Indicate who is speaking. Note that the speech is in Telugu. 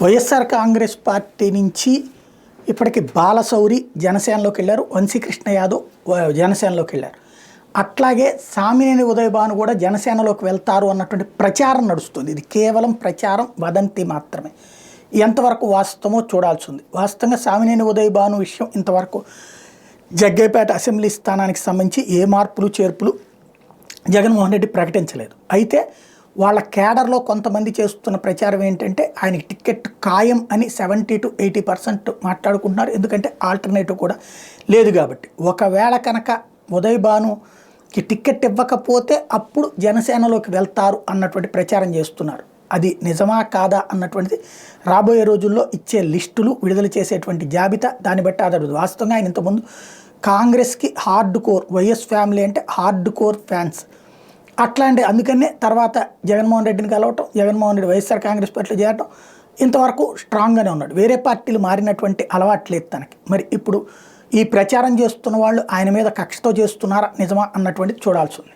Speaker 1: వైఎస్ఆర్ కాంగ్రెస్ పార్టీ నుంచి ఇప్పటికి బాలశౌరి జనసేనలోకి వెళ్ళారు, వంశీకృష్ణ యాదవ్ జనసేనలోకి వెళ్ళారు. అట్లాగే సామినేని ఉదయభాను కూడా జనసేనలోకి వెళ్తారు అన్నటువంటి ప్రచారం నడుస్తుంది. ఇది కేవలం ప్రచారం, వదంతి మాత్రమే. ఎంతవరకు వాస్తవమో చూడాల్సి ఉంది. వాస్తవంగా సామినేని ఉదయభాను విషయం ఇంతవరకు జగ్గైపేట అసెంబ్లీ స్థానానికి సంబంధించి ఏ మార్పులు చేర్పులు జగన్మోహన్ రెడ్డి ప్రకటించలేదు. అయితే వాళ్ళ కేడర్లో కొంతమంది చేస్తున్న ప్రచారం ఏంటంటే ఆయనకి టికెట్ ఖాయం అని 70 to 80% మాట్లాడుకుంటున్నారు. ఎందుకంటే ఆల్టర్నేటివ్ కూడా లేదు కాబట్టి. ఒకవేళ కనుక ఉదయభానుకి టికెట్ ఇవ్వకపోతే అప్పుడు జనసేనలోకి వెళ్తారు అన్నటువంటి ప్రచారం చేస్తున్నారు. అది నిజమా కాదా అన్నటువంటిది రాబోయే రోజుల్లో ఇచ్చే లిస్టులు, విడుదల చేసేటువంటి జాబితా దాన్ని బట్టి ఆధారపడుతుంది. వాస్తవంగా ఆయన ఇంతకుముందు కాంగ్రెస్కి హార్డ్ కోర్, వైఎస్ ఫ్యామిలీ అంటే హార్డ్ కోర్ ఫ్యాన్స్ అట్లాంటి. అందుకనే తర్వాత జగన్మోహన్ రెడ్డిని కలవటం, జగన్మోహన్ రెడ్డి వైఎస్ఆర్ కాంగ్రెస్ పార్టీలో చేరటం, ఇంతవరకు స్ట్రాంగ్గానే ఉన్నాడు. వేరే పార్టీలు మారినటువంటి అలవాట్లేదు తనకి. మరి ఇప్పుడు ఈ ప్రచారం చేస్తున్న వాళ్ళు ఆయన మీద కక్షతో చేస్తున్నారా నిజమా అన్నటువంటిది చూడాల్సి ఉంది.